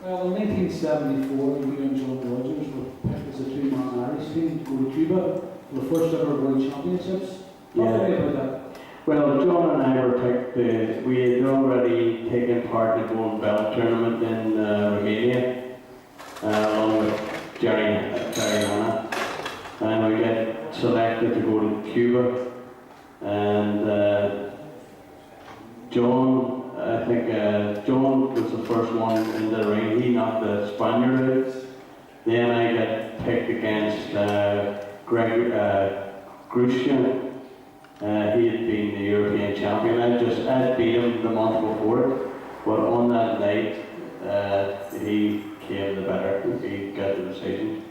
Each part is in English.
Well, in 1974, you and John Rogers were picked as a two-man Irish team to go to Cuba for the first ever World Championships. Talk to me about that. Well, John and I were picked, we had already taken part in the Golden Belt tournament in Romania, along with Jerry Hanna, and we got selected to go to Cuba, and John, I think John was the first one in the ring. He knocked the Spaniard out. Then I got picked against Greg Grushin. He had been the European champion. I'd beat him the month before, but on that night he came the better. He got the decision.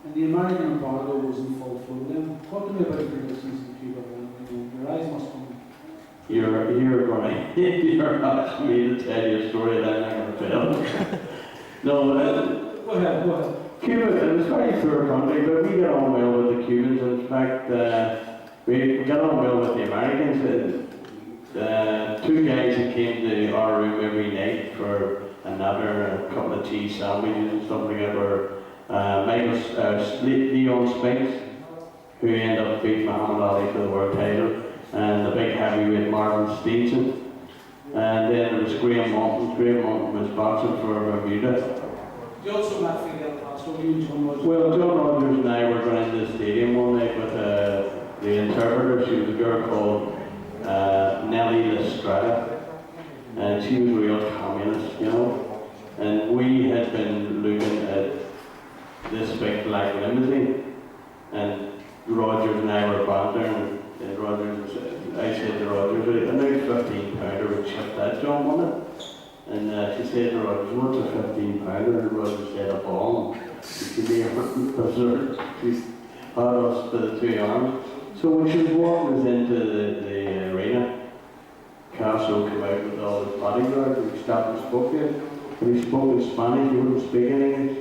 And the American embargo was in full flow then. Talk to me about your predictions in Cuba. Your eyes must come. You're going to you're asking me to tell you a story that I'm not going to tell. No, go ahead. Cuba, it was a very poor country, but we got on well with the Cubans. In fact, we got on well with the Americans. Two guys that came to our room every night for another, a couple of cheese sandwiches and stuff like that were Leon Spinks, who ended up beating Muhammad Ali for the world title, and the big heavyweight Marvin Stevenson. And then there was Graham Mountain. Graham Mountain was boxing for Bermuda. You also met Fidel Castro, you and John Rogers. Well, John Rogers and I were going into the stadium one night with the interpreter. She was a girl called Nellie Lestrada, and she was a real communist, you know. And we had been looking at this big black limousine, and Rogers and I were bantering, and Rogers, I said to Rogers, I know 15 pounder would ship that John, wouldn't it? And she said to Rogers, what's a 15 pounder? And Rogers said, a bomb. She could be absurd. She had us by the two arms. So when she was walking us into the arena, Castro came out with all his bodyguards, and he stopped and spoke to him. But he spoke in Spanish, he wouldn't speak in English.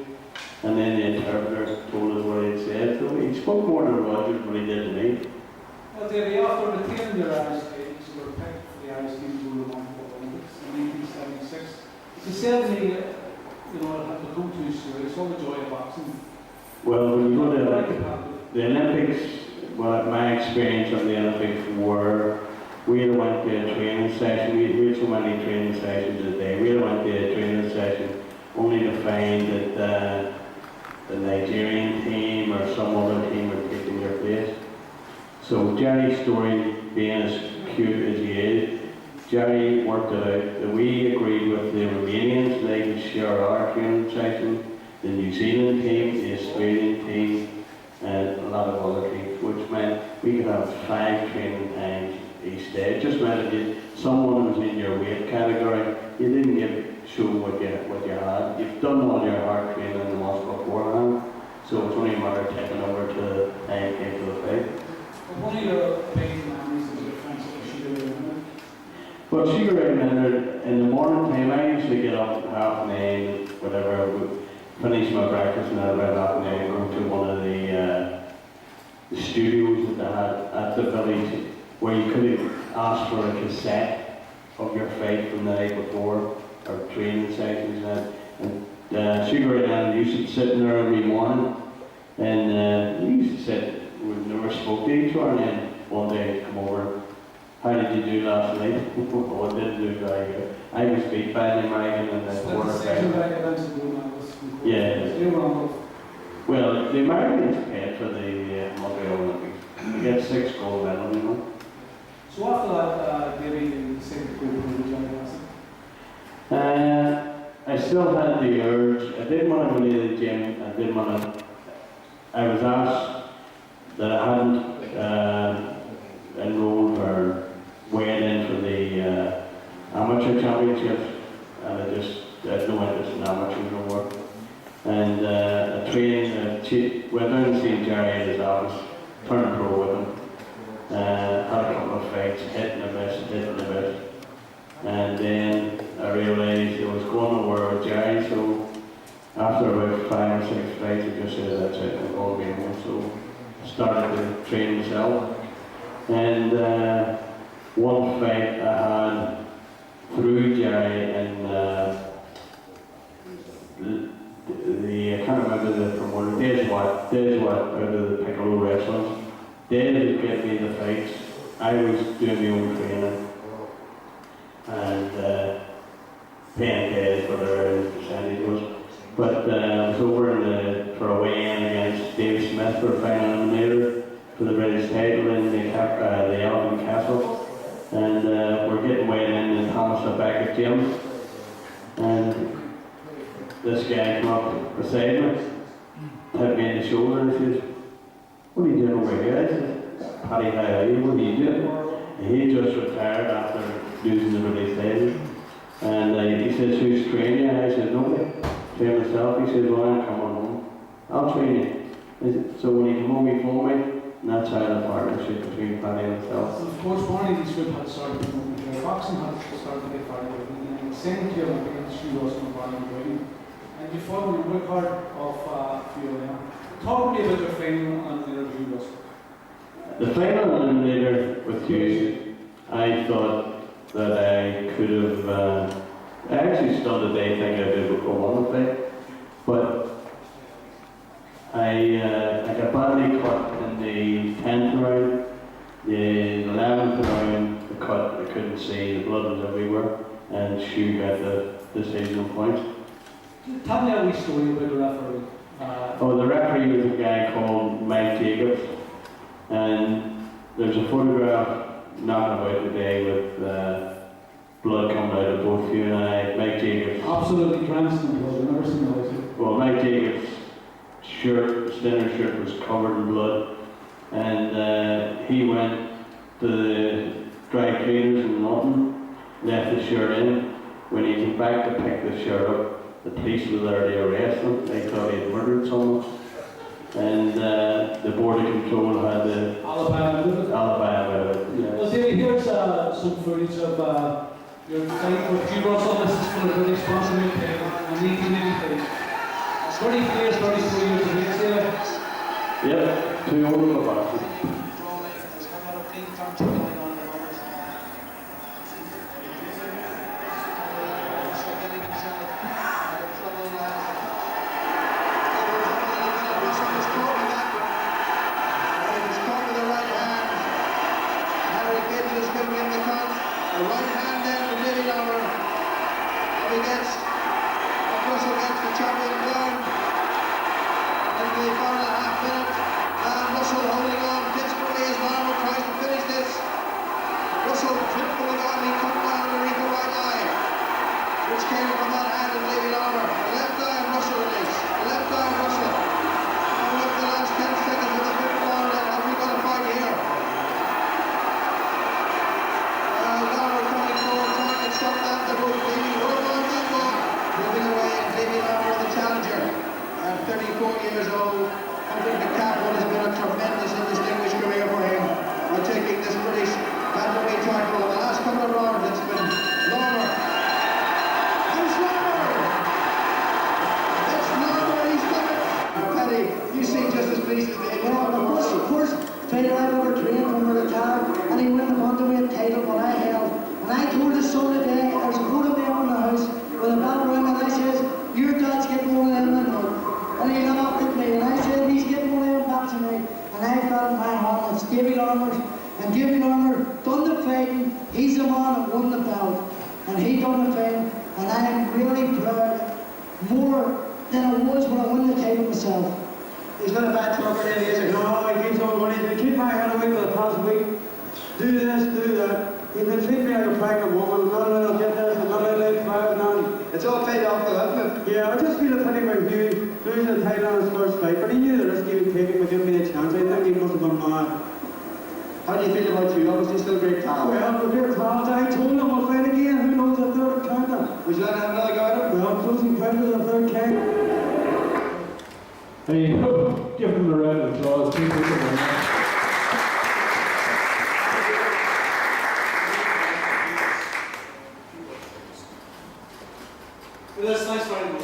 And then the interpreter told us what he had said. So he spoke more to Rogers than he did to me. Well, Davy, after retaining your Irish teams, you were picked for the Irish team to go to the Olympics in 1976. You said to me, you know, it had become too serious, all the joy of boxing. Well, when you go to the Olympics, well, my experience of the Olympics were, we had went to a training session, we had so many training sessions a day, we had went to a training session only to find that the Nigerian team or some other team were taking your place. So Jerry's story, being as cute as he is, Jerry worked it out that we agreed with the Romanians, they could share our training session, the New Zealand team, the Australian team, and a lot of other teams, which meant we could have 5 training times each day. It just meant if someone was in your weight category, you didn't show what you had. You've done all your hard training the months beforehand, so it's only a matter of taking over to the time came to the fight. Well, one of your big memories is your friendship with Sugar Ray Leonard. Well, Sugar Ray Leonard, in the morning time, I usually get up at 9:30, whatever, finish my breakfast, and at about 9:30 go to one of the studios that they had at the village, where you could ask for a cassette of your fight from the night before, or training sessions, and Sugar Ray Leonard used to sit in there every morning, and we used to sit, we never spoke to each other, and then one day he'd come over, how did you do last night? Oh, I didn't do very good. I was beat by the American and the quarterback. Yeah. Well, the Americans paid for the Montreal Olympics. We get 6 gold medals, you know. So after that, Davy, you decided to go to the Johnny I still had the urge. I didn't want to go to the gym. I was asked that I hadn't enrolled or weighed in for the amateur championships, and I had no interest in amateurs no more. And I trained, went down to see Jerry in his office, turned pro with him, had a couple of fights, hitting the best. And then I realised I was going nowhere with Jerry, so after about 5 or 6 fights, I just said, that's it, I'm going to be home. So I started to train myself. And one fight I had through Jerry in to the promoter, Dave's what out of the Piccolo wrestling. Dave would get me the fights. I was doing my own training and paying Dave whatever his percentage was. But I was over for a weigh-in against Dave Smith for a final eliminator for the British title in the Elephant Castle. And we're getting weighed in Thomas Beckett gym. And this guy came up beside me, tapped me in the shoulder and says, "What are you doing over here?" I said, "Paddy, how are you? What are you doing?" And he just retired after losing the British title. And he says, "Who's training you?" And I said, "Nobody. Train myself." He said, "Well, I'm coming home. I'll train you." I said, so when he came home, he phoned me, and that's how the partnership between Paddy and myself. Of course, Barney and Swift had started to move here. Boxing had started to get fired out. And same to Olympic industry was from Barney and and you fought in the work hard of Fiona. Talk to me about your final and the interview was. The final eliminator with you, I thought that I could have, I actually still today think I did won the fight, but I got badly cut in the 10th round, the 11th round, the cut I couldn't see, the blood was everywhere, and Shu got the decisional point. Tell me a wee story about the referee. The referee was a guy called Mike Jacobs, and there's a photograph knocking about today with blood coming out of both you and I. Mike Jacobs. Absolutely drenched in blood. I've never seen that. Well, Mike Jacobs' shirt, Stinner shirt, was covered in blood, and he went to the dry cleaners in London, left the shirt in. When he came back to pick the shirt up, the police were there to arrest him. They thought he had murdered someone. And the border control had the alibi about it. Yeah. Well, Davy, here's some footage of your fight with Hugh Russell. This is for the British Sponsoring Team in 1883. 33 years, 34 years of age there. Yep, 2 older boxers. The right hand there for Davy Larmour. He gets Russell gets the champion down into the final half minute, and Russell holding on desperately as Larmour tries to finish this. Russell holding on, he comes down underneath the right eye, which came from that hand of Davy Larmour. The left eye of Russell it is. The left eye of Russell. And with the last 10 seconds of the fifth quarter, have we got a fight here? Larmour coming forward, trying to stop that. The both Davy moving away, and Davy Larmour, the challenger, at 34 years old, holding the cap. What has been a tremendous and distinguished career for him by taking this British bantamweight title. The last couple of rounds, it's been Larmour. It's Larmour! It's Larmour, he's done it! Paddy, you seem just as pleased as Davy. Of course, fighter I've ever trained from retired, and he won the bantamweight title when I held. And I told his son today, I was a photo there in the house with a bell ring, and I says, "Your dad's getting one of them in the And he laughed at me, and I said, "He's getting one of them back tonight." And I felt in my heart, it's Davy Larmour. And Davy Larmour done the fighting. He's the man that won the belt. And he done the fighting. And I am really proud, more than I was when I won the title myself. He's not a bad talker, Davy, is he? No, I keep talking about it. Keep my head away for the past week. Do this, do that. You can treat me like a pregnant woman. Not let her get this, not let her get none. It's all paid off though, hasn't it? Yeah, I just feel a pity about Hugh losing the title on his first fight, but he knew the risk he was taking would give me a chance. I think he must have gone mad. How do you feel about you? Obviously still great talent. Well, the great talent. I told him I'll fight again. Who knows if they're counter? Would you like to have another go at him? Well, closing credit the third king. Hey, give them a round of applause. Well, that's nice, very much.